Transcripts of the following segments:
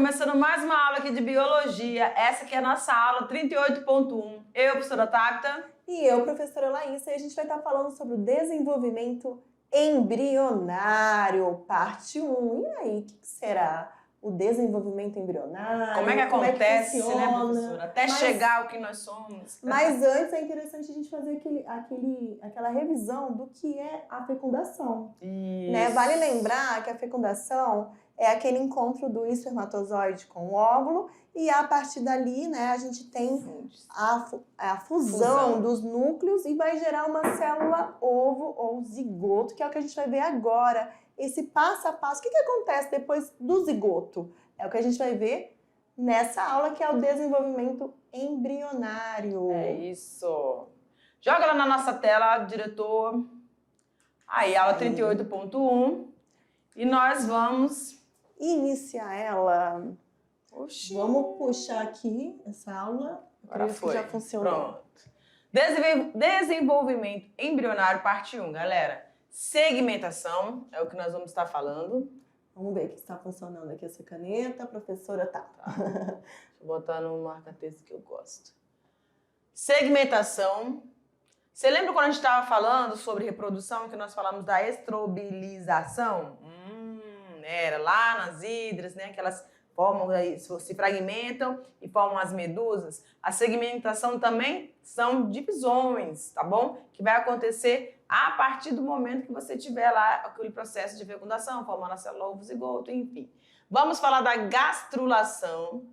começando mais uma aula aqui de biologia. Essa aqui é a nossa aula 38.1. Eu, professora Tabita. E eu, professora Laísa, e a gente vai estar falando sobre o desenvolvimento embrionário, parte 1. E aí, o que será o desenvolvimento embrionário? Como é que acontece, funciona? né, professora? Até chegar ao que nós somos. Mas antes é interessante a gente fazer aquela revisão do que é a fecundação. Isso. Né? Vale lembrar que a fecundação é aquele encontro do espermatozoide com o óvulo e a partir dali, né, a gente tem a fusão dos núcleos e vai gerar uma célula ovo ou zigoto, que é o que a gente vai ver agora. Esse passo a passo, o que acontece depois do zigoto? É o que a gente vai ver nessa aula, que é o desenvolvimento embrionário. É isso. Joga lá na nossa tela, diretor. Aí, aula 38.1. E nós vamos iniciar ela. Oxi. Vamos puxar aqui essa aula. Agora foi. Já funcionou. Pronto. Desenvolvimento embrionário, parte 1, galera. Segmentação é o que nós vamos estar falando. Vamos ver que está funcionando aqui essa caneta, professora tá. Deixa eu botar no marca-texto que eu gosto. Segmentação. Você lembra quando a gente estava falando sobre reprodução, que nós falamos da estrobilização? Era lá nas hidras, né? Que elas formam, se fragmentam e formam as medusas. A segmentação também são divisões, tá bom? Que vai acontecer a partir do momento que você tiver lá aquele processo de fecundação, formando a célula ovo zigoto, enfim. Vamos falar da gastrulação,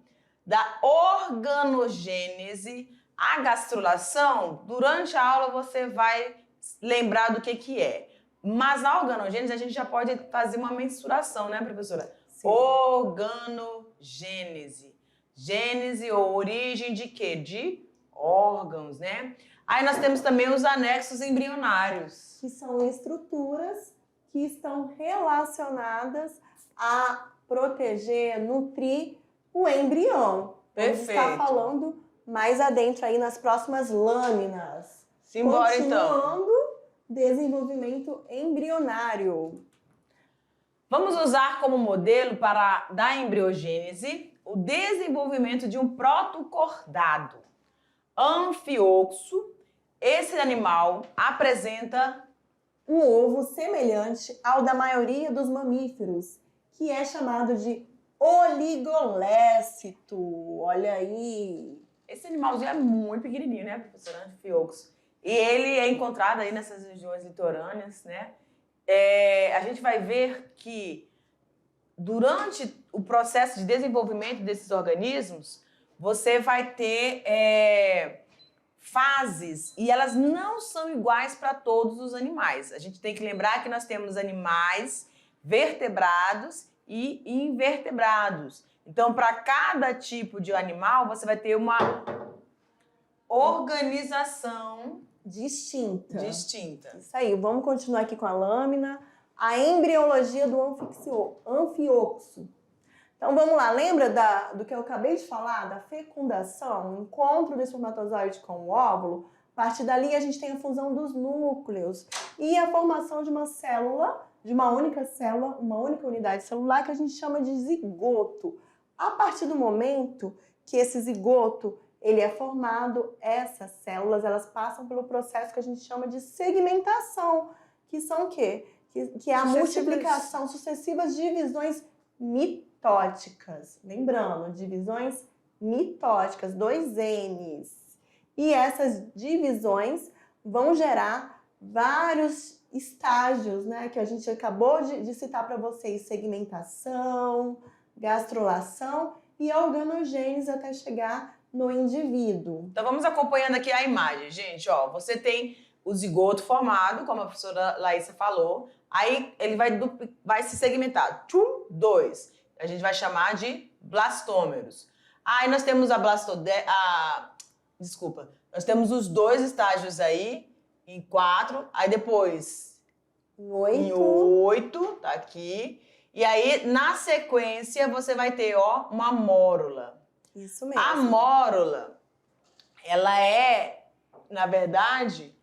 da organogênese. A gastrulação, durante a aula você vai lembrar do que é. Mas na organogênese a gente já pode fazer uma mensuração, né, professora? Sim. Organogênese. Gênese ou origem de quê? De órgãos, né? Aí nós temos também os anexos embrionários. Que são estruturas que estão relacionadas a proteger, nutrir o embrião. Perfeito. Vamos estar falando mais adentro aí nas próximas lâminas. Simbora então. Continuando, desenvolvimento embrionário. Vamos usar como modelo da embriogênese o desenvolvimento de um protocordado anfioxo. Esse animal apresenta um ovo semelhante ao da maioria dos mamíferos, que é chamado de oligolécito. Olha aí. Esse animalzinho é muito pequenininho, né, professora? Anfioxo. E ele é encontrado aí nessas regiões litorâneas, né? A gente vai ver que durante o processo de desenvolvimento desses organismos, você vai ter fases e elas não são iguais para todos os animais. A gente tem que lembrar que nós temos animais vertebrados e invertebrados. Então, para cada tipo de animal, você vai ter uma organização distinta. Isso aí, vamos continuar aqui com a lâmina. A embriologia do anfioxo. Então vamos lá, lembra do que eu acabei de falar, da fecundação, o encontro do espermatozoide com o óvulo? A partir dali a gente tem a fusão dos núcleos e a formação de uma célula, de uma única célula, uma única unidade celular que a gente chama de zigoto. A partir do momento que esse zigoto ele é formado, essas células elas passam pelo processo que a gente chama de segmentação, que são o quê? Que é a multiplicação, sucessivas divisões mitóticas. Lembrando, divisões mitóticas, 2 N's. E essas divisões vão gerar vários estágios, né? Que a gente acabou de citar para vocês: segmentação, gastrulação e organogênese até chegar no indivíduo. Então vamos acompanhando aqui a imagem, gente. Ó, você tem o zigoto formado, como a professora Laísa falou. Aí ele vai se segmentar. 2. A gente vai chamar de blastômeros. Aí nós temos nós temos os 2 estágios aí, em 4. Aí depois em 8, tá aqui. E aí, na sequência, você vai ter, ó, uma mórula. Isso mesmo. A mórula, ela é, na verdade,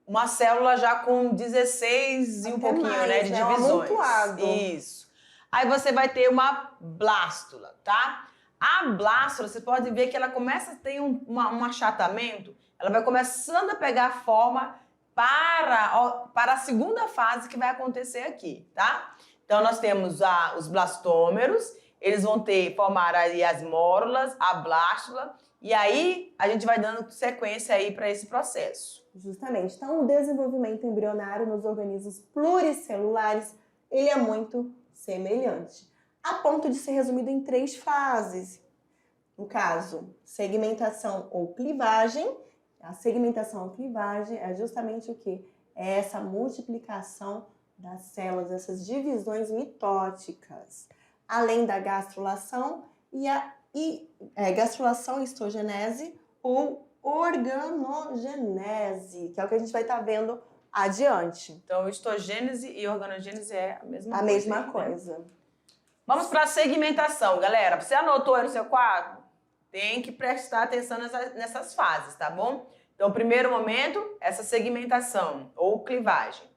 uma célula já com 16 e um pouquinho, mais, né, de divisões. Amontoado. Isso. Aí você vai ter uma blástula, tá? A blástula, você pode ver que ela começa a ter um achatamento, ela vai começando a pegar forma para a segunda fase que vai acontecer aqui, tá? Então, nós temos os blastômeros, eles vão formar aí as mórulas, a blástula, e aí a gente vai dando sequência aí para esse processo. Justamente. Então, o desenvolvimento embrionário nos organismos pluricelulares, ele é muito semelhante, a ponto de ser resumido em 3 fases. No caso, segmentação ou clivagem. A segmentação ou clivagem é justamente o quê? É essa multiplicação das células, essas divisões mitóticas. Além da gastrulação gastrulação, histogenese ou organogenese, que é o que a gente vai estar vendo adiante. Então, histogênese e organogênese é a mesma coisa. Né? Vamos para a segmentação, galera. Você anotou aí no seu quadro? Tem que prestar atenção nessas fases, tá bom? Então, primeiro momento, essa segmentação ou clivagem.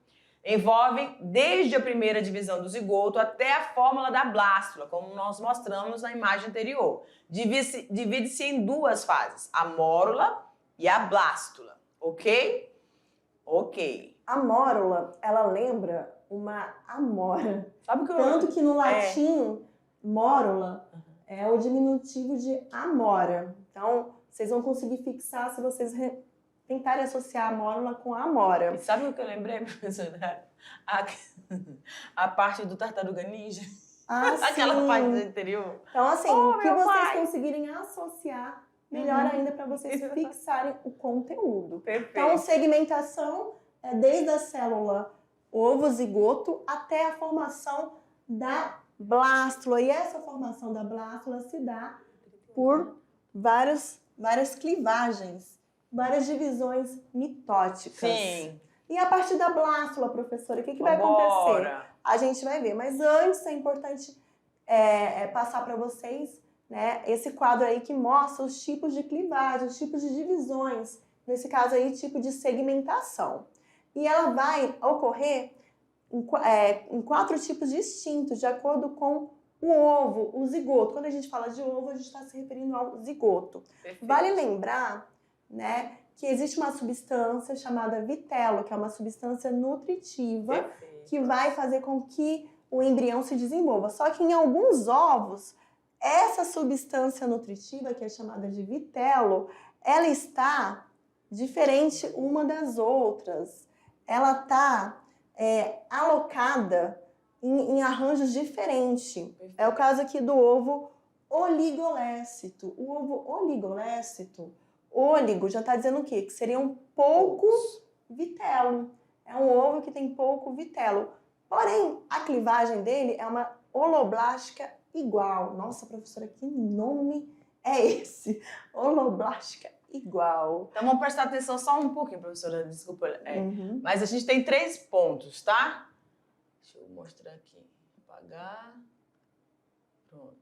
Envolve desde a primeira divisão do zigoto até a fórmula da blástula, como nós mostramos na imagem anterior. Divide-se em 2 fases, a mórula e a blástula, ok? Ok. A mórula, ela lembra uma amora. Sabe que Tanto que no latim, mórula é o diminutivo de amora. Então, vocês vão conseguir fixar se vocês tentarem associar a mórula com a amora. E sabe o que eu lembrei, professora? A parte do tartaruga ninja. Aquela parte do interior. Então, assim, o que vocês conseguirem associar, melhor ainda para vocês fixarem o conteúdo. Perfeito. Então, segmentação é desde a célula ovo-zigoto até a formação da blástula. E essa formação da blástula se dá por várias clivagens, várias divisões mitóticas. Sim. E a partir da blástula, professora, o que vai acontecer? A gente vai ver. Mas antes é importante passar para vocês, né, esse quadro aí que mostra os tipos de clivagem, os tipos de divisões. Nesse caso aí, tipo de segmentação. E ela vai ocorrer em 4 tipos distintos, de acordo com o ovo, o zigoto. Quando a gente fala de ovo, a gente está se referindo ao zigoto. Perfeito. Vale lembrar, né, que existe uma substância chamada vitelo, que é uma substância nutritiva. Perfeito. Que vai fazer com que o embrião se desenvolva. Só que em alguns ovos, essa substância nutritiva, que é chamada de vitelo, ela está diferente uma das outras. Ela está alocada em arranjos diferentes. Perfeito. É o caso aqui do ovo oligolécito. O ovo oligolécito, óligo, já está dizendo o quê? Que seriam poucos vitelo. É um ovo que tem pouco vitelo. Porém, a clivagem dele é uma holoblástica igual. Nossa, professora, que nome é esse? Holoblástica igual. Então vamos prestar atenção só um pouquinho, professora, desculpa. Mas a gente tem 3 pontos, tá? Deixa eu mostrar aqui. Apagar. Pronto.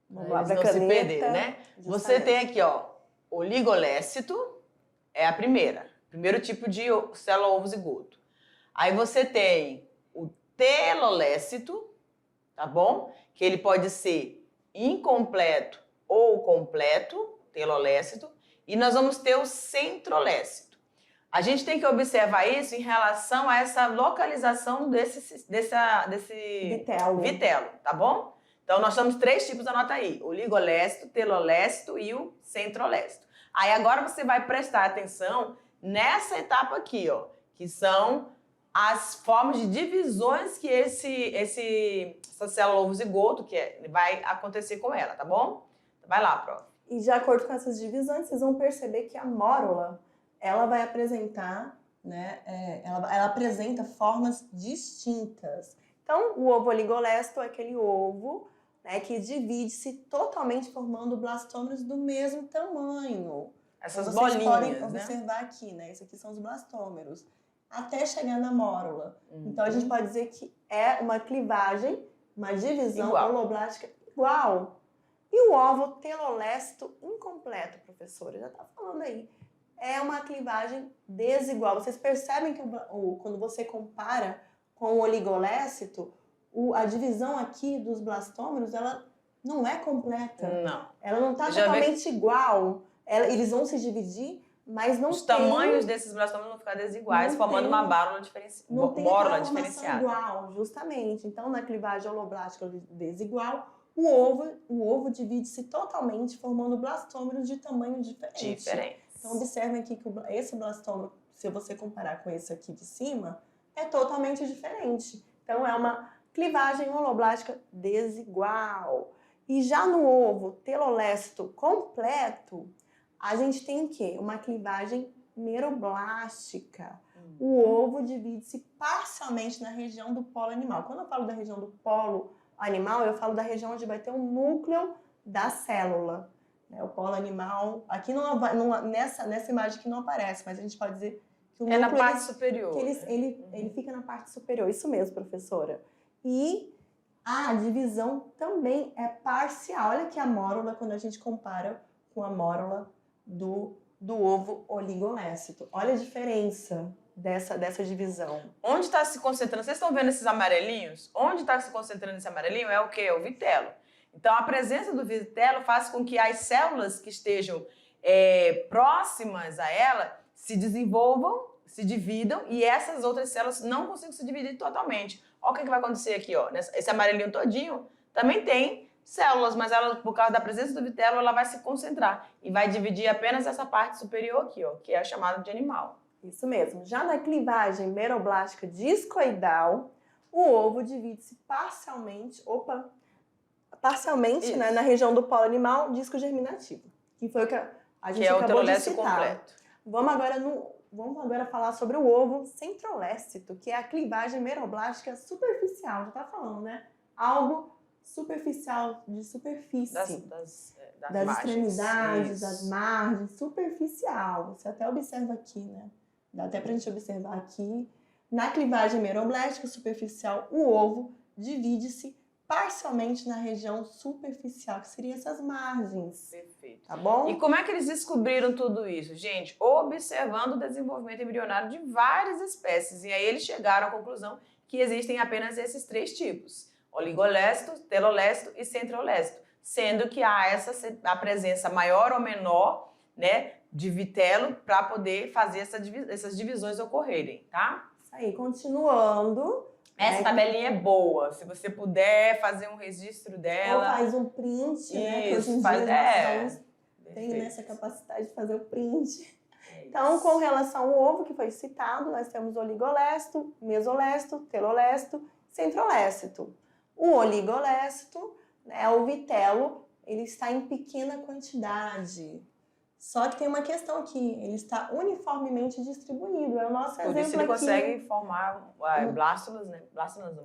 Vamos lá, eles não se perderem, né? Justamente. Você tem aqui, ó, oligolécito, é a primeiro tipo de célula ovo-zigoto. Aí você tem o telolécito, tá bom? Que ele pode ser incompleto ou completo, telolécito. E nós vamos ter o centrolécito. A gente tem que observar isso em relação a essa localização desse vitelo, tá bom? Então, nós temos 3 tipos, anota aí. O oligolécito, telolécito e o centrolécito. Aí, agora você vai prestar atenção nessa etapa aqui, ó, que são as formas de divisões que essa célula ovo-zigoto vai acontecer com ela, tá bom? Vai lá, prof. E de acordo com essas divisões, vocês vão perceber que a mórula, ela vai apresentar, né, ela apresenta formas distintas. Então, o ovo oligolécito é aquele ovo, né, que divide-se totalmente formando blastômeros do mesmo tamanho. Essas então, vocês podem bolinhas, né? observar aqui, né? Esses aqui são os blastômeros. Até chegar na mórula. Então, a gente pode dizer que é uma clivagem, uma divisão holoblástica igual. E o ovo telolécito incompleto, professora, já está falando aí. É uma clivagem desigual. Vocês percebem que quando você compara com o oligolécito, a divisão aqui dos blastômeros, ela não é completa. Não. Ela não está totalmente igual. Eles vão se dividir, mas não Os tem... tamanhos desses blastômeros vão ficar desiguais, formando uma bórula diferenciada. Não tem aquela formação igual, justamente. Então, na clivagem holoblástica desigual, o ovo divide-se totalmente, formando blastômeros de tamanho diferente. Então, observem aqui que esse blastômero, se você comparar com esse aqui de cima, é totalmente diferente. Então, é uma clivagem holoblástica desigual. E já no ovo telolécito completo, a gente tem o quê? Uma clivagem meroblástica. O ovo divide-se parcialmente na região do polo animal. Quando eu falo da região do polo animal, eu falo da região onde vai ter o núcleo da célula. O polo animal, aqui nessa imagem que não aparece, mas a gente pode dizer que o núcleo... É na parte superior. Que ele fica na parte superior, isso mesmo, professora. E a divisão também é parcial. Olha aqui a mórula, quando a gente compara com a mórula do ovo oligolécito. Olha a diferença dessa divisão. Onde está se concentrando? Vocês estão vendo esses amarelinhos? Onde está se concentrando esse amarelinho é o quê? É o vitelo. Então, a presença do vitelo faz com que as células que estejam próximas a ela se desenvolvam, se dividam, e essas outras células não consigam se dividir totalmente. Olha o que vai acontecer aqui, ó. Esse amarelinho todinho também tem células, mas ela, por causa da presença do vitelo, ela vai se concentrar e vai dividir apenas essa parte superior aqui, ó, que é a chamada de animal. Isso mesmo. Já na clivagem meroblástica discoidal, o ovo divide-se parcialmente, né, na região do polo animal disco germinativo, que foi o que a gente acabou de citar. Completo. Vamos agora falar sobre o ovo centrolécito, que é a clivagem meroblástica superficial. Já tá falando, né? Algo superficial, de superfície. Das extremidades, das margens, superficial. Você até observa aqui, né? Dá até pra gente observar aqui. Na clivagem meroblástica superficial, o ovo divide-se parcialmente na região superficial, que seriam essas margens. Perfeito. Tá bom? E como é que eles descobriram tudo isso? Gente, observando o desenvolvimento embrionário de várias espécies. E aí eles chegaram à conclusão que existem apenas esses 3 tipos: oligolécito, telolécito e centrolécito. Sendo que há a presença maior ou menor, né, de vitelo para poder fazer essas divisões ocorrerem, tá? Isso aí, continuando. Essa tabelinha é boa, se você puder fazer um registro dela. Ou faz um print, né? Que hoje em dia tem essa capacidade de fazer o print. Então, com relação ao ovo que foi citado, nós temos oligolécito, mesolécito, telolécito, centrolécito. O oligolécito, né, o vitelo, ele está em pequena quantidade. Só que tem uma questão aqui, ele está uniformemente distribuído. É o nosso exemplo aqui. Por isso ele consegue formar blástulas, né?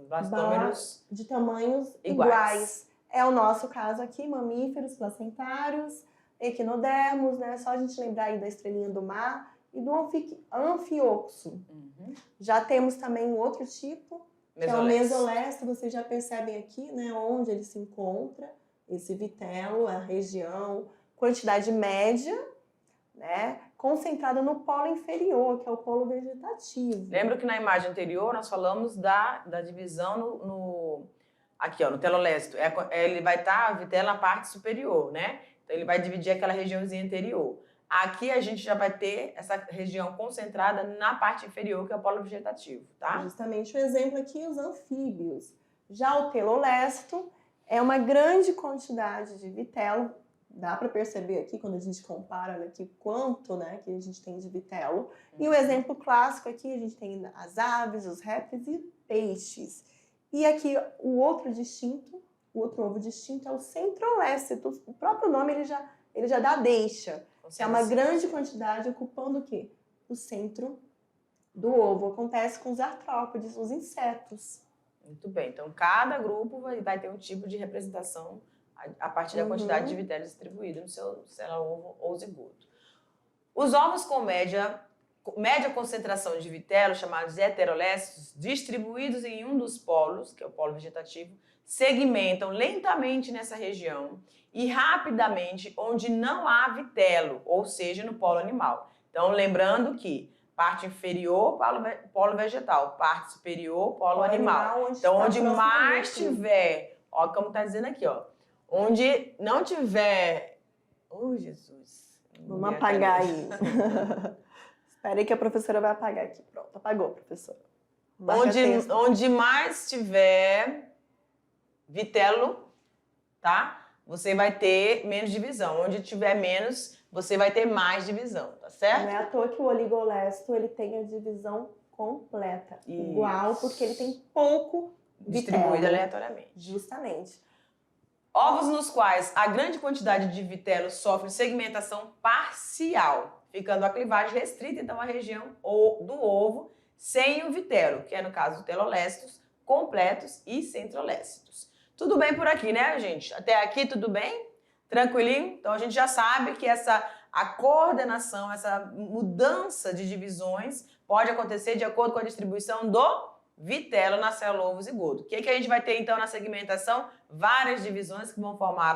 Blastômeros de tamanhos iguais. É o nosso caso aqui, mamíferos, placentários, equinodermos, né? Só a gente lembrar aí da estrelinha do mar e do anfioxo. Já temos também um outro tipo, que é o mesolécito. Vocês já percebem aqui, né, onde ele se encontra, esse vitelo, a região, quantidade média, né, concentrada no polo inferior, que é o polo vegetativo. Lembra que na imagem anterior nós falamos da divisão aqui, ó, no telolécito. Ele vai estar, a vitela na parte superior, né? Então ele vai dividir aquela regiãozinha anterior. Aqui a gente já vai ter essa região concentrada na parte inferior, que é o polo vegetativo, tá? Justamente o exemplo aqui, os anfíbios. Já o telolécito é uma grande quantidade de vitelo. Dá para perceber aqui, quando a gente compara aqui, quanto, né, que a gente tem de vitelo. E o exemplo clássico aqui, a gente tem as aves, os répteis e peixes. E aqui o outro ovo distinto é o centrolécito. O próprio nome ele já dá deixa. É uma grande quantidade ocupando o quê? O centro do ovo. Acontece com os artrópodes, os insetos. Muito bem. Então, cada grupo vai ter um tipo de representação a partir da quantidade de vitelo distribuído no seu ovo ou zigoto. Os ovos com média concentração de vitelo, chamados heterolécitos, distribuídos em um dos polos, que é o polo vegetativo, segmentam lentamente nessa região e rapidamente onde não há vitelo, ou seja, no polo animal. Então, lembrando que Parte inferior, polo vegetal. Parte superior, polo animal. Onde Então, está onde próximo ao mais núcleo. tiver, ó, como tá dizendo aqui, ó. Onde não tiver... Oh, Jesus. Vamos apagar aí. Espera aí que a professora vai apagar aqui. Pronto, apagou, professora. Marca texto. Onde mais tiver vitelo, tá? Você vai ter menos divisão. Onde tiver menos, você vai ter mais divisão, tá certo? Não é à toa que o oligolesto ele tem a divisão completa. Isso. Igual, porque ele tem pouco Distribuído vitelo. aleatoriamente. Justamente. Ovos nos quais a grande quantidade de vitelo sofre segmentação parcial, ficando a clivagem restrita, então, à região do ovo sem o vitelo, que é no caso os telolestos, completos e centrolestos. Tudo bem por aqui, né, gente? Até aqui tudo bem? Tranquilinho? Então a gente já sabe que a coordenação, essa mudança de divisões pode acontecer de acordo com a distribuição do vitelo na célula ovo zigoto. O que a gente vai ter então na segmentação? Várias divisões que vão formar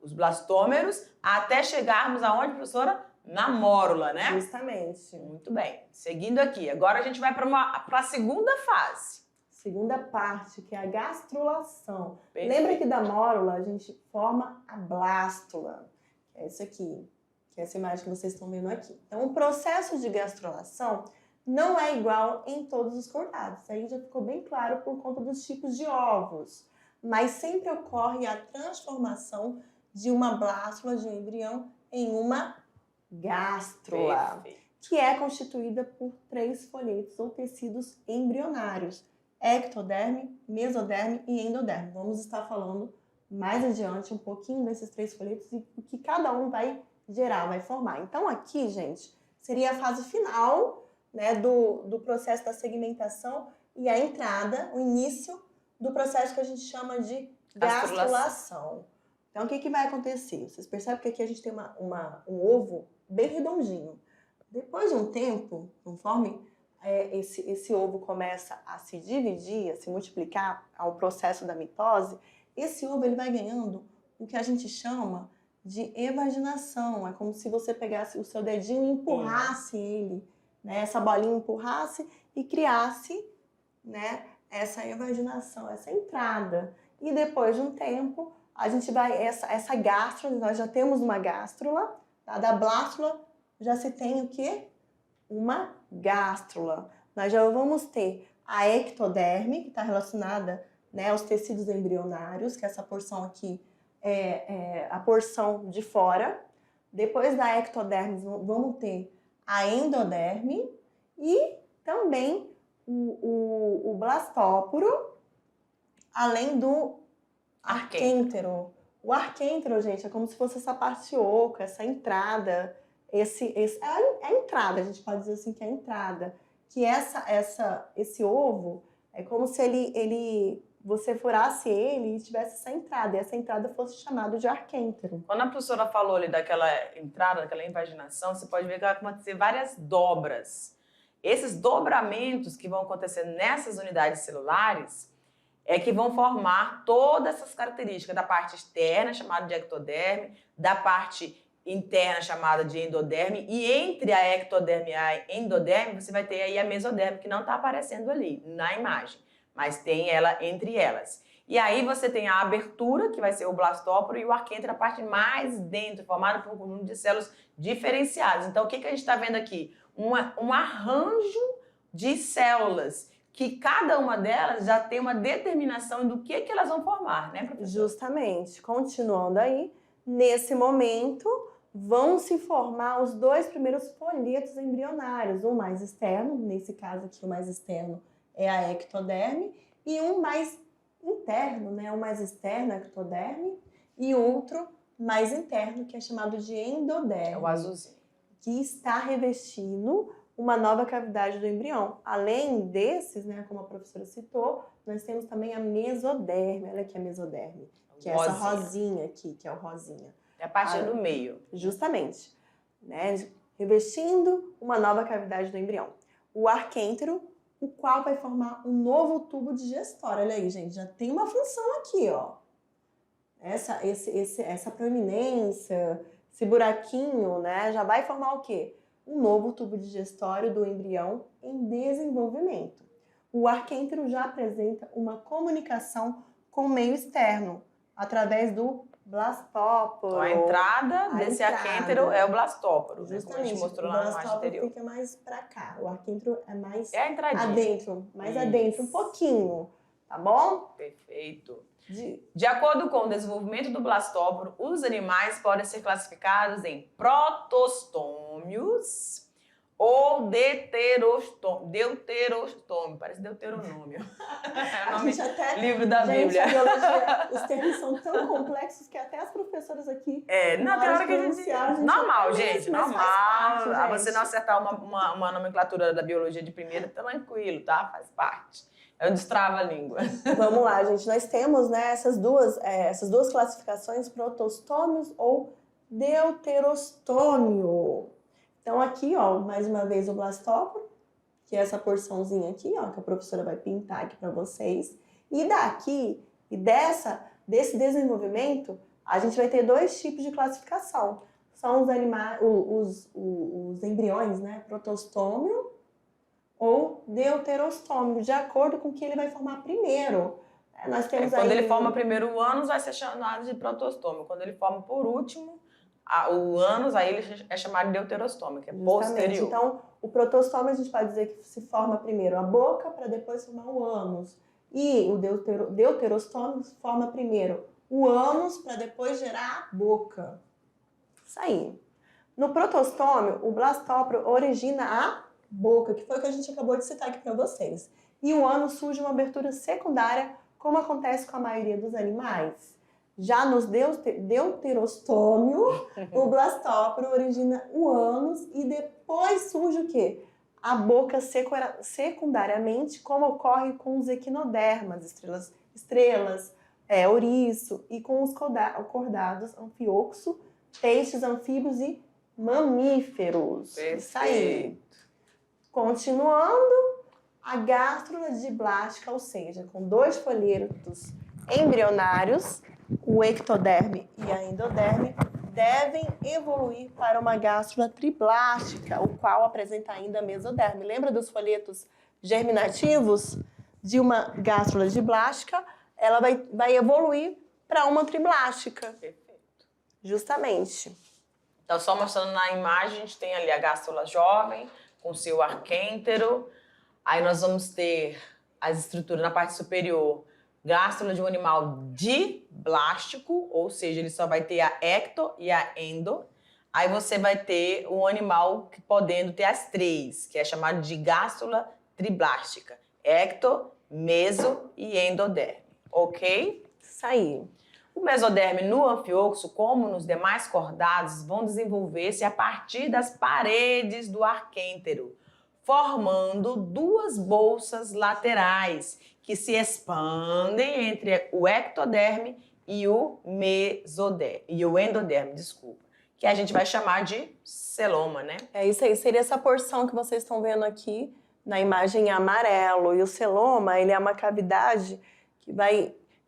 os blastômeros até chegarmos aonde, professora? Na mórula, né? Justamente. Muito bem. Seguindo aqui. Agora a gente vai para a segunda fase. Segunda parte, que é a gastrulação. Perfeito. Lembra que da mórula a gente forma a blástula. Que é isso aqui. Que é essa imagem que vocês estão vendo aqui. Então, o processo de gastrulação não é igual em todos os cordados. Aí já ficou bem claro por conta dos tipos de ovos. Mas sempre ocorre a transformação de uma blástula de um embrião em uma gástrula, que é constituída por 3 folhetos ou tecidos embrionários: ectoderme, mesoderme e endoderme. Vamos estar falando mais adiante um pouquinho desses 3 folhetos e o que cada um vai gerar, vai formar. Então aqui, gente, seria a fase final, né, do processo da segmentação e a entrada, o início do processo que a gente chama de gastrulação. Então, o que vai acontecer? Vocês percebem que aqui a gente tem um ovo bem redondinho. Depois de um tempo, conforme esse ovo começa a se dividir, a se multiplicar ao processo da mitose, esse ovo ele vai ganhando o que a gente chama de evaginação. É como se você pegasse o seu dedinho e empurrasse ele, né? Essa bolinha empurrasse e criasse, né, essa evaginação, essa entrada. E depois de um tempo, a gente vai, essa gástrula, nós já temos uma gástrula, tá? Da blástula já se tem o quê? Uma gástrula. Nós já vamos ter a ectoderme, que está relacionada, né, aos tecidos embrionários, que essa porção aqui é a porção de fora. Depois da ectoderme, vamos ter a endoderme e também o blastóporo, além do arquêntero. O arquêntero, gente, é como se fosse essa parte oca, essa entrada. É a entrada, a gente pode dizer assim que é a entrada. Que esse ovo é como se você furasse ele e tivesse essa entrada. E essa entrada fosse chamada de arquêntero. Quando a professora falou ali daquela entrada, daquela invaginação, você pode ver que vai acontecer várias dobras. Esses dobramentos que vão acontecer nessas unidades celulares é que vão formar todas essas características da parte externa, chamada de ectoderme, da parte interna, chamada de endoderme, e entre a ectoderme e a endoderme, você vai ter aí a mesoderme, que não está aparecendo ali na imagem, mas tem ela entre elas. E aí você tem a abertura, que vai ser o blastóporo, e o arquêntero, a parte mais dentro, formada por um conjunto de células diferenciadas. Então, o que a gente está vendo aqui? Um arranjo de células, que cada uma delas já tem uma determinação do que elas vão formar, né, professora? Justamente. Continuando aí, nesse momento, vão se formar os 2 primeiros folhetos embrionários, um mais externo, nesse caso aqui o mais externo é a ectoderme, e um mais interno, né, o mais externo, a ectoderme, e outro mais interno, que é chamado de endoderme. É o azulzinho. Que está revestindo uma nova cavidade do embrião. Além desses, né, como a professora citou, nós temos também a mesoderme. Olha aqui a mesoderme, que é essa rosinha aqui, que é o rosinha. É a parte do meio. Justamente, né, revestindo uma nova cavidade do embrião. O arquêntero, o qual vai formar um novo tubo digestório. Olha aí, gente, já tem uma função aqui, ó. Essa proeminência, esse buraquinho, né, já vai formar o quê? um novo tubo digestório do embrião em desenvolvimento. O arquêntero já apresenta uma comunicação com o meio externo, através do blastóporo. Então, a entrada desse arquêntero é o blastóporo, né? Como a Justamente, gente mostrou o lá na imagem blastóporo anterior. fica mais para cá, o arquêntero é mais É a entradinha. adentro, mais Isso. adentro, um pouquinho, tá bom? Perfeito. De acordo com o desenvolvimento do blastóporo, os animais podem ser classificados em protostômios ou deuterostômio. Parece deuteronômio. É o nome, livro da Bíblia. A biologia, os termos são tão complexos que até as professoras aqui... Não, tem hora que a gente... Normal, gente, mas normal. faz parte, Você não acertar uma nomenclatura da biologia de primeira, tranquilo, tá? Faz parte. É um destrava-língua. Vamos lá, gente. Nós temos, né, essas duas classificações, protostômios ou deuterostômio. Então, aqui, ó, mais uma vez o blastóporo, que é essa porçãozinha aqui, ó, que a professora vai pintar aqui para vocês. E daqui, desse desenvolvimento, a gente vai ter dois tipos de classificação. São os animais, os embriões, né, protostômio ou deuterostômio, de acordo com o que ele vai formar primeiro. Nós temos quando ele forma primeiro o ânus, vai ser chamado de protostômio. Quando ele forma por último o ânus, aí ele é chamado de deuterostômio, que é posterior. Então, o protostômio a gente pode dizer que se forma primeiro a boca para depois formar o ânus. E o deuterostômio forma primeiro o ânus para depois gerar a boca. Isso aí. No protostômio, o blastóporo origina a boca, que foi o que a gente acabou de citar aqui para vocês. E o ânus surge uma abertura secundária, como acontece com a maioria dos animais. Já nos deuterostômio, o blastóporo origina o ânus e depois surge o quê? A boca secundariamente, como ocorre com os equinodermas, estrelas, ouriço, e com os cordados, anfioxo, peixes, anfíbios e mamíferos. Perfeito. Isso aí. Continuando, a gástrula diblástica, ou seja, com dois folhetos embrionários, o ectoderme e a endoderme, devem evoluir para uma gástrula triblástica, o qual apresenta ainda mesoderme. Lembra dos folhetos germinativos de uma gástrula diblástica? Ela vai evoluir para uma triblástica. Perfeito. Justamente. Então, só mostrando na imagem, a gente tem ali a gástrula jovem, com seu arquêntero. Aí nós vamos ter as estruturas na parte superior, gástrula de um animal diblástico, ou seja, ele só vai ter a ecto e a endo. Aí você vai ter um animal podendo ter as três, que é chamado de gástrula triblástica. Ecto, meso e endoderme, ok? Isso aí. O mesoderme no anfioxo, como nos demais cordados, vão desenvolver-se a partir das paredes do arquêntero, formando duas bolsas laterais que se expandem entre o ectoderme e o mesoderme, e o endoderme, desculpa, que a gente vai chamar de celoma, né? É isso aí, seria essa porção que vocês estão vendo aqui na imagem em amarelo. E o celoma, ele é uma cavidade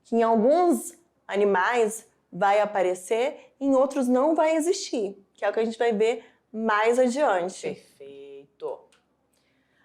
que em alguns animais vai aparecer, em outros não vai existir, que é o que a gente vai ver mais adiante. Perfeito.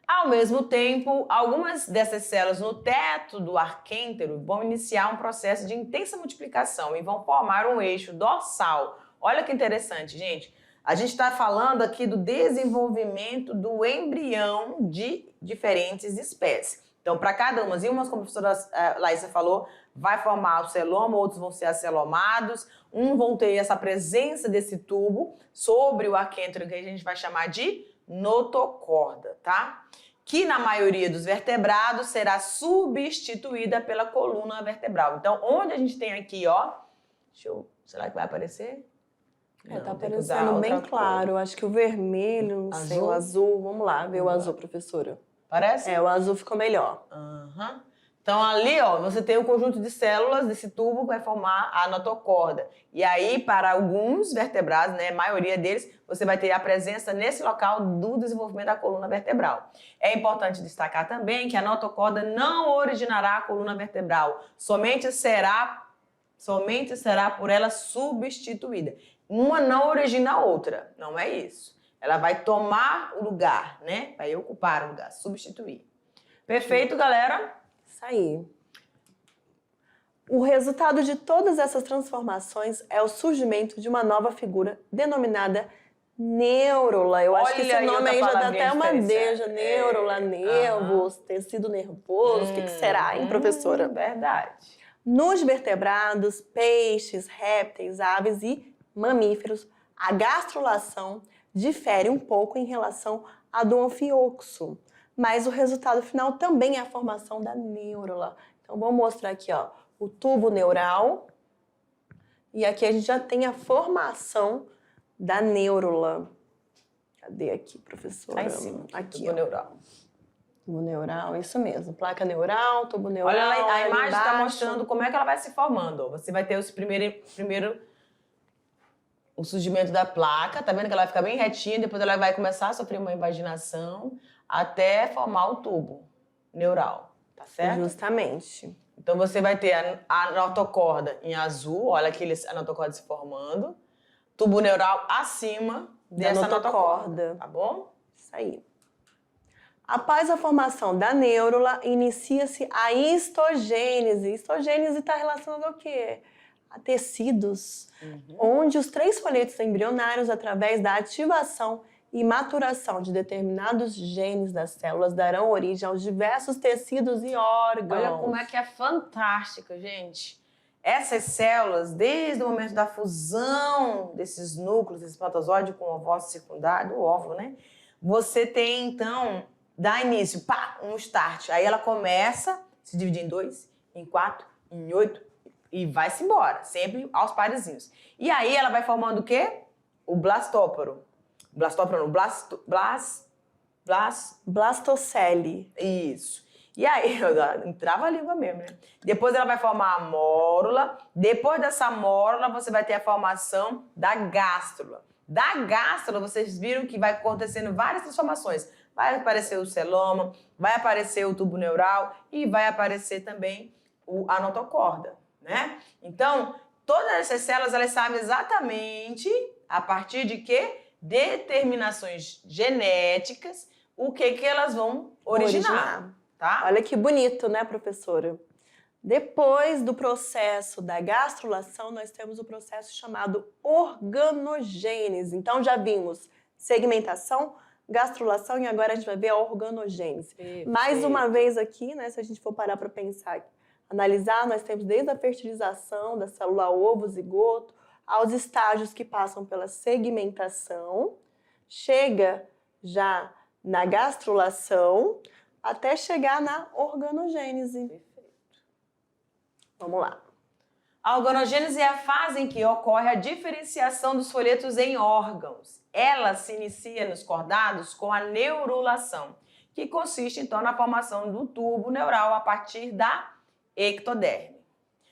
Ao mesmo tempo, algumas dessas células no teto do arquêntero vão iniciar um processo de intensa multiplicação e vão formar um eixo dorsal. Olha que interessante, gente. A gente está falando aqui do desenvolvimento do embrião de diferentes espécies. Então, para cada uma, como a professora Laísa falou, vai formar o celoma, outros vão ser acelomados, vão ter essa presença desse tubo sobre o arquêntero, que a gente vai chamar de notocorda, tá? Que na maioria dos vertebrados será substituída pela coluna vertebral. Então, onde a gente tem aqui, ó, será que vai aparecer? Tá aparecendo bem claro, acho que o vermelho, não sei, o azul, vamos lá, ver o azul, professora. Parece? O azul ficou melhor. Então, ali, ó, você tem o conjunto de células desse tubo que vai formar a notocorda. E aí, para alguns vertebrados, né, a maioria deles, você vai ter a presença nesse local do desenvolvimento da coluna vertebral. É importante destacar também que a notocorda não originará a coluna vertebral, somente será por ela substituída. Uma não origina a outra, não é isso. Ela vai tomar o lugar, né? Vai ocupar o lugar, substituir. Perfeito, galera? Isso aí. O resultado de todas essas transformações é o surgimento de uma nova figura denominada neurula. Eu acho que esse nome aí já dá até uma deixa. Neurula, nervos, tecido nervoso. O que será, hein, professora? Verdade. Nos vertebrados, peixes, répteis, aves e mamíferos, a gastrulação difere um pouco em relação à do anfioxo, mas o resultado final também é a formação da neurula. Então, vou mostrar aqui, ó, o tubo neural, e aqui a gente já tem a formação da neurula. Cadê aqui, professora? Tá em cima, aqui, tubo neural. Tubo neural, isso mesmo. Placa neural, tubo neural. Olha lá, a imagem está embaixo. mostrando como é que ela vai se formando. Você vai ter os primeiro o surgimento da placa, tá vendo que ela vai ficar bem retinha, depois ela vai começar a sofrer uma invaginação até formar o tubo neural, tá certo? Justamente. Então você vai ter a notocorda em azul, olha aqui a notocorda se formando, tubo neural acima dessa notocorda, tá bom? Isso aí. Após a formação da neurula, inicia-se a histogênese. Histogênese está relacionada ao quê? A tecidos, onde os 3 folhetos embrionários, através da ativação e maturação de determinados genes das células, darão origem aos diversos tecidos e órgãos. Olha como é que é fantástico, gente. Essas células, desde o momento da fusão desses núcleos, desse espermatozoide com o ovócito secundário, do óvulo, né? Você tem, então, dá início, pá, um start. Aí ela começa a se dividir em 2, em 4, em 8, e vai-se embora, sempre aos parezinhos. E aí ela vai formando o quê? O blastóporo. Blastóporo não, blastocele. Isso. E aí, entrava a língua mesmo, né? Depois ela vai formar a mórula. Depois dessa mórula, você vai ter a formação da gástrula. Da gástrula, vocês viram que vai acontecendo várias transformações. Vai aparecer o celoma, vai aparecer o tubo neural e vai aparecer também a notocorda, né? Então, todas essas células, elas sabem exatamente a partir de quê? Determinações genéticas, o que elas vão originar. Tá? Olha que bonito, né, professora? Depois do processo da gastrulação, nós temos o processo chamado organogênese. Então, já vimos segmentação, gastrulação e agora a gente vai ver a organogênese. Mais uma vez aqui, né, se a gente for parar para pensar, analisar, nós temos desde a fertilização da célula ovo, zigoto, aos estágios que passam pela segmentação, chega já na gastrulação, até chegar na organogênese. Perfeito. Vamos lá. A organogênese é a fase em que ocorre a diferenciação dos folhetos em órgãos. Ela se inicia nos cordados com a neurulação, que consiste, então, na formação do tubo neural a partir da ectoderme.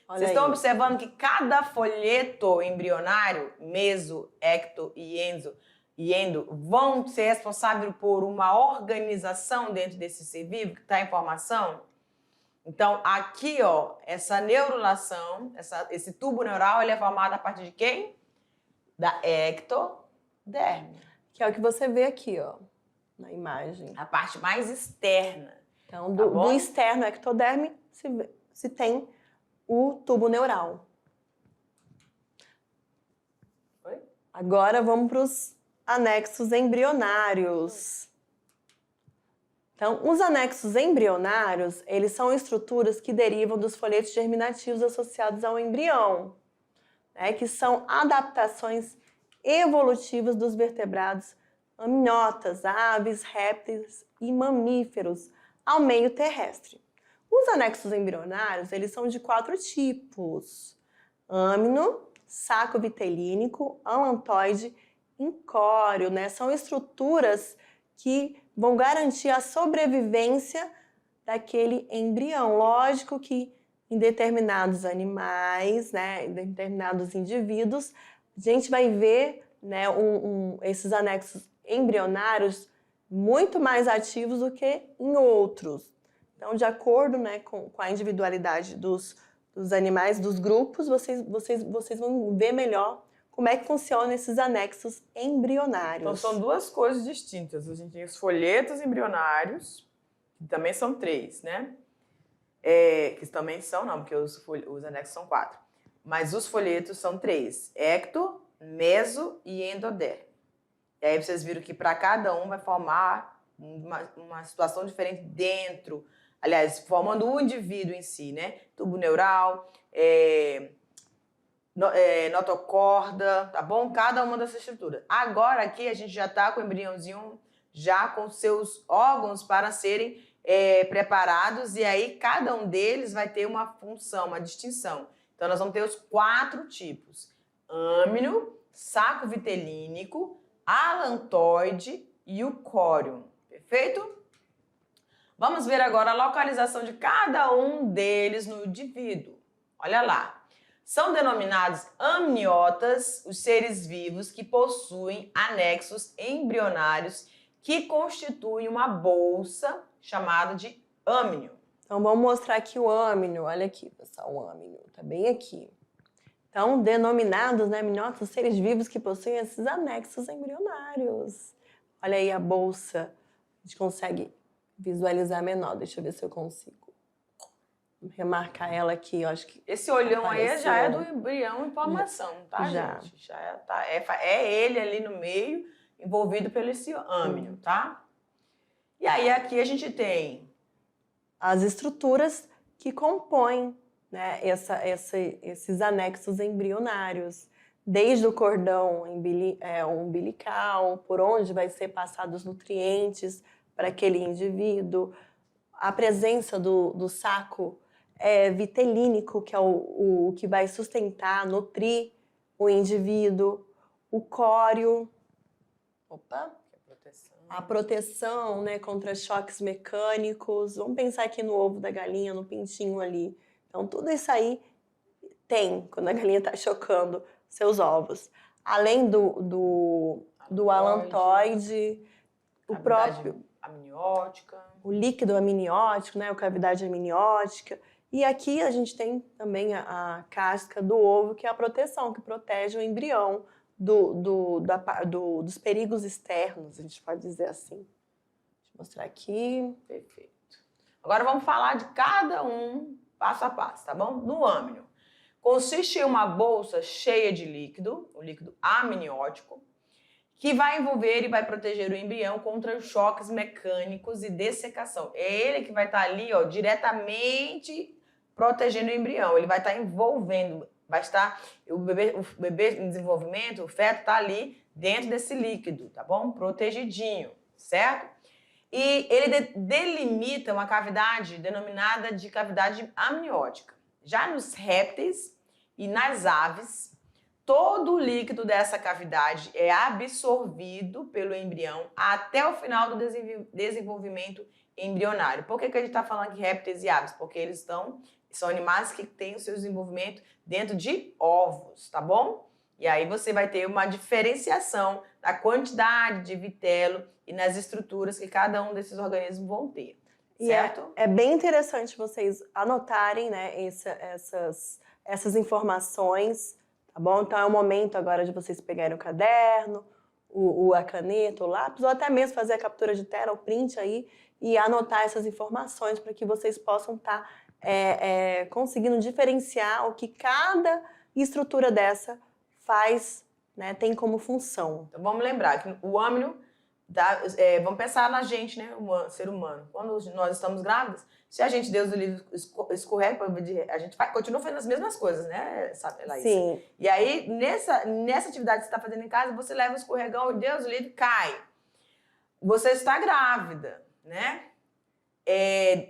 Vocês estão observando que cada folheto embrionário, meso, ecto e endo, vão ser responsáveis por uma organização dentro desse ser vivo que está em formação? Então, aqui, ó, essa neurulação, esse tubo neural, ele é formado a partir de quem? Da ectoderme. Que é o que você vê aqui, ó, na imagem. A parte mais externa. Então, do externo ectoderme se tem o tubo neural. Oi? Agora vamos para os anexos embrionários. Então, os anexos embrionários, eles são estruturas que derivam dos folhetos germinativos associados ao embrião, né, que são adaptações evolutivas dos vertebrados amniotas, aves, répteis e mamíferos ao meio terrestre. Os anexos embrionários, eles são de 4 tipos: âmino, saco vitelínico, alantoide, incóreo, né? São estruturas que vão garantir a sobrevivência daquele embrião. Lógico que em determinados animais, né, em determinados indivíduos, a gente vai ver, né, esses anexos embrionários muito mais ativos do que em outros. Então, de acordo, né, com a individualidade dos animais, dos grupos, vocês vão ver melhor como é que funcionam esses anexos embrionários. Então, são duas coisas distintas. A gente tem os folhetos embrionários, que também são 3, né? Que também são, não, porque os anexos são 4. Mas os folhetos são 3. Ecto, meso e endoderme. E aí vocês viram que para cada um vai formar uma situação diferente dentro, aliás, formando o indivíduo em si, né? Tubo neural, notocorda, tá bom? Cada uma dessas estruturas. Agora aqui a gente já está com o embriãozinho já com seus órgãos para serem preparados, e aí cada um deles vai ter uma função, uma distinção. Então nós vamos ter os 4 tipos: âmino, saco vitelínico, alantoide e o córium. Perfeito? Vamos ver agora a localização de cada um deles no indivíduo. Olha lá. São denominados amniotas os seres vivos que possuem anexos embrionários que constituem uma bolsa chamada de âmnio. Então, vamos mostrar aqui o âmnio. Olha aqui, pessoal, o âmnio. Tá bem aqui. Então, denominados, né, amniotas, os seres vivos que possuem esses anexos embrionários. Olha aí a bolsa. A gente consegue visualizar menor. Deixa eu ver se eu consigo remarcar ela aqui. Eu acho que esse olhão aí já é do embrião em formação, tá, já. Gente? Já tá. É ele ali no meio, envolvido pelo esse âmnio, tá? E aí aqui a gente tem as estruturas que compõem, né, esses anexos embrionários, desde o cordão umbilical, por onde vai ser passados os nutrientes para aquele indivíduo, a presença do saco vitelínico, que é o que vai sustentar, nutrir o indivíduo, o córeo, a proteção, né, contra choques mecânicos. Vamos pensar aqui no ovo da galinha, no pintinho ali. Então, tudo isso aí tem quando a galinha está chocando seus ovos. Além do alantoide, o próprio amniótica, o líquido amniótico, né, a cavidade amniótica. E aqui a gente tem também a casca do ovo, que é a proteção, que protege o embrião dos perigos externos, a gente pode dizer assim. Deixa eu mostrar aqui. Perfeito. Agora vamos falar de cada um passo a passo, tá bom? No âmnio. Consiste em uma bolsa cheia de líquido, o líquido amniótico, que vai envolver e vai proteger o embrião contra os choques mecânicos e dessecação. É ele que vai estar ali, ó, diretamente protegendo o embrião. Ele vai estar envolvendo, vai estar o bebê em desenvolvimento, o feto está ali dentro desse líquido, tá bom? Protegidinho, certo? E ele delimita uma cavidade denominada de cavidade amniótica. Já nos répteis e nas aves, todo o líquido dessa cavidade é absorvido pelo embrião até o final do desenvolvimento embrionário. Por que a gente está falando de répteis e aves? Porque eles são animais que têm o seu desenvolvimento dentro de ovos, tá bom? E aí você vai ter uma diferenciação da quantidade de vitelo e nas estruturas que cada um desses organismos vão ter, certo? E é bem interessante vocês anotarem, né, essas informações, tá bom? Então é o momento agora de vocês pegarem o caderno, a caneta, o lápis, ou até mesmo fazer a captura de tela, o print aí, e anotar essas informações para que vocês possam estar conseguindo diferenciar o que cada estrutura dessa faz, né, tem como função. Então vamos lembrar que o âmnio, vamos pensar na gente, né, ser humano. Quando nós estamos grávidas, se a gente, Deus do livro, escorrega, a gente continua fazendo as mesmas coisas, né, sabe, Laís? Sim. E aí, nessa atividade que você está fazendo em casa, você leva o escorregão e Deus do livro cai. Você está grávida, né?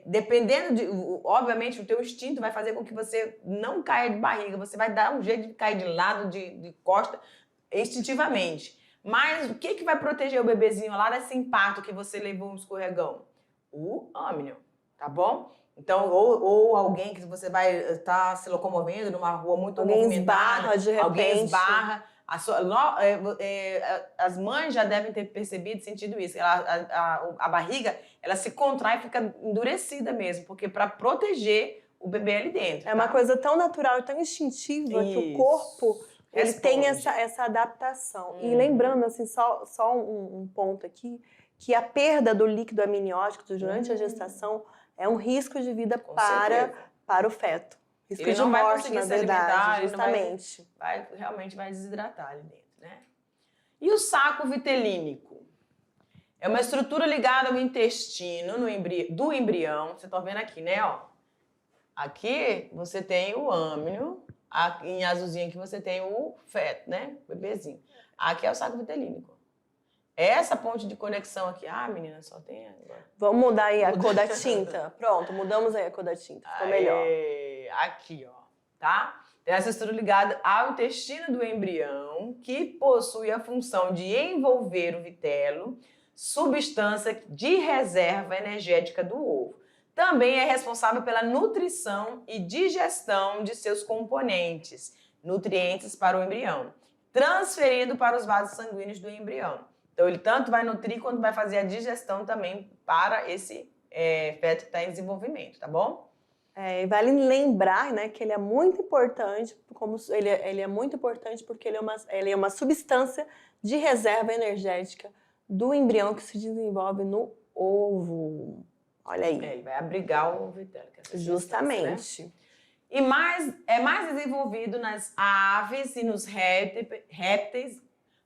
Dependendo obviamente, o teu instinto vai fazer com que você não caia de barriga, você vai dar um jeito de cair de lado, de costa, instintivamente. Mas o que vai proteger o bebezinho lá desse impacto que você levou um escorregão? O âmnio, tá bom? Então, ou alguém que você vai estar se locomovendo numa rua muito movimentada, alguém esbarra. As mães já devem ter percebido, sentido isso. A barriga, ela se contrai e fica endurecida mesmo, porque para proteger o bebê ali dentro. É uma coisa tão natural, tão instintiva, que o corpo ele tem Responde. essa adaptação. E lembrando, assim, só um ponto aqui, que a perda do líquido amniótico durante a gestação é um risco de vida Com para certeza. o feto. Risco Ele de não vai morte, conseguir na se alimentar, verdade, ele não vai- justamente. Realmente vai desidratar ali dentro, né? E o saco vitelínico? É uma estrutura ligada ao intestino do embrião. Você tá vendo aqui, né? Ó. Aqui você tem o âmnio, em azulzinho aqui você tem o feto, né? O bebezinho. Aqui é o saco vitelínico. Essa ponte de conexão aqui. Ah, menina, só tem agora. Vamos mudar aí a cor da tinta? Pronto, mudamos aí a cor da tinta. Ficou melhor. Aqui, ó, tá? Tem essa estrutura ligada ao intestino do embrião, que possui a função de envolver o vitelo, substância de reserva energética do ovo. Também é responsável pela nutrição e digestão de seus componentes, nutrientes para o embrião, transferindo para os vasos sanguíneos do embrião. Então, ele tanto vai nutrir quanto vai fazer a digestão também para esse feto que está em desenvolvimento, tá bom? E vale lembrar, né, que ele é muito importante, ele é muito importante porque ele é uma substância de reserva energética do embrião que se desenvolve no ovo. Olha aí. Ele vai abrigar o vitelo. Justamente. Né? E é mais desenvolvido nas aves e nos répteis,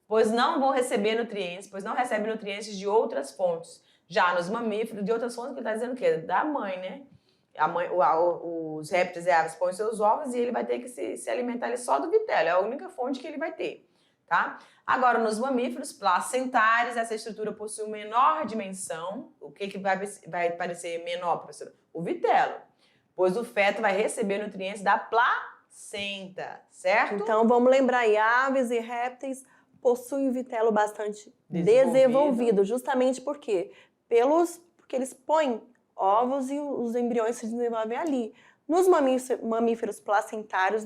pois não recebem nutrientes de outras fontes. Já nos mamíferos, de outras fontes, que ele está dizendo o quê? Da mãe, né? Os répteis e aves põem seus ovos e ele vai ter que se alimentar ali só do vitelo. É a única fonte que ele vai ter, tá? Agora, nos mamíferos placentares, essa estrutura possui menor dimensão. O que vai parecer menor, professora? O vitelo. Pois o feto vai receber nutrientes da placenta, certo? Então, vamos lembrar aí, aves e répteis possuem o vitelo bastante desenvolvido. Justamente por quê? Porque eles põem ovos e os embriões se desenvolvem ali. Nos mamíferos placentários,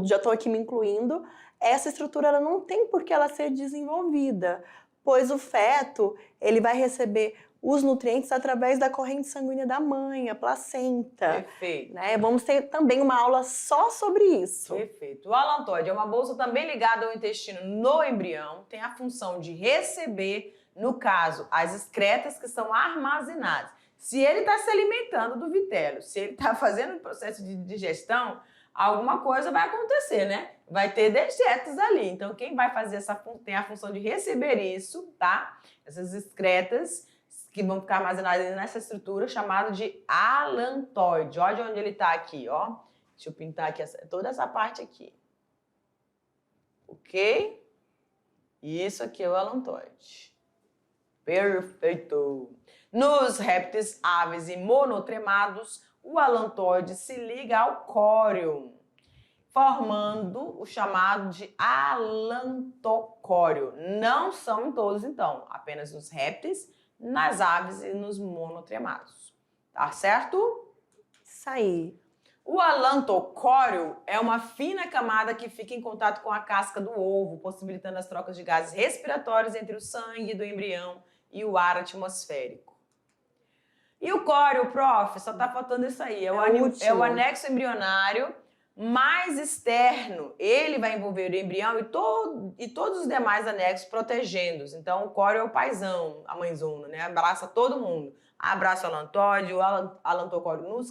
já estou aqui me incluindo, essa estrutura ela não tem por que ela ser desenvolvida, pois o feto ele vai receber os nutrientes através da corrente sanguínea da mãe, a placenta. Perfeito. Né? Vamos ter também uma aula só sobre isso. Perfeito. O alantoide é uma bolsa também ligada ao intestino no embrião, tem a função de receber, no caso, as excretas que são armazenadas. Se ele está se alimentando do vitelo, se ele está fazendo o processo de digestão, alguma coisa vai acontecer, né? Vai ter dejetos ali. Então, quem vai fazer tem a função de receber isso, tá? Essas excretas que vão ficar armazenadas nessa estrutura chamada de alantoide. Olha onde ele está aqui, ó. Deixa eu pintar aqui toda essa parte aqui. Ok? Isso aqui é o alantoide. Perfeito. Nos répteis, aves e monotremados, o alantoide se liga ao córeo, formando o chamado de alantocóreo. Não são em todos, então, apenas nos répteis, nas aves e nos monotremados. Tá certo? Isso aí. O alantocóreo é uma fina camada que fica em contato com a casca do ovo, possibilitando as trocas de gases respiratórios entre o sangue do embrião e o ar atmosférico. E o córeo, prof, só tá faltando isso aí. É o anexo embrionário mais externo. Ele vai envolver o embrião e todos os demais anexos protegendo-os. Então, o córeo é o paizão, a mãezona, né? Abraça todo mundo. Abraça o alantoide, o alantocóreo nos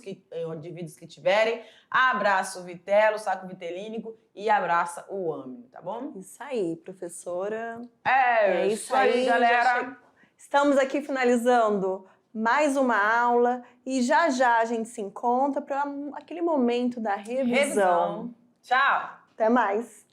indivíduos que tiverem. Abraça o vitelo, o saco vitelínico e abraça o âmnio, tá bom? Isso aí, professora. É isso aí, galera. Estamos aqui finalizando mais uma aula e já a gente se encontra para aquele momento da revisão. Tchau! Até mais!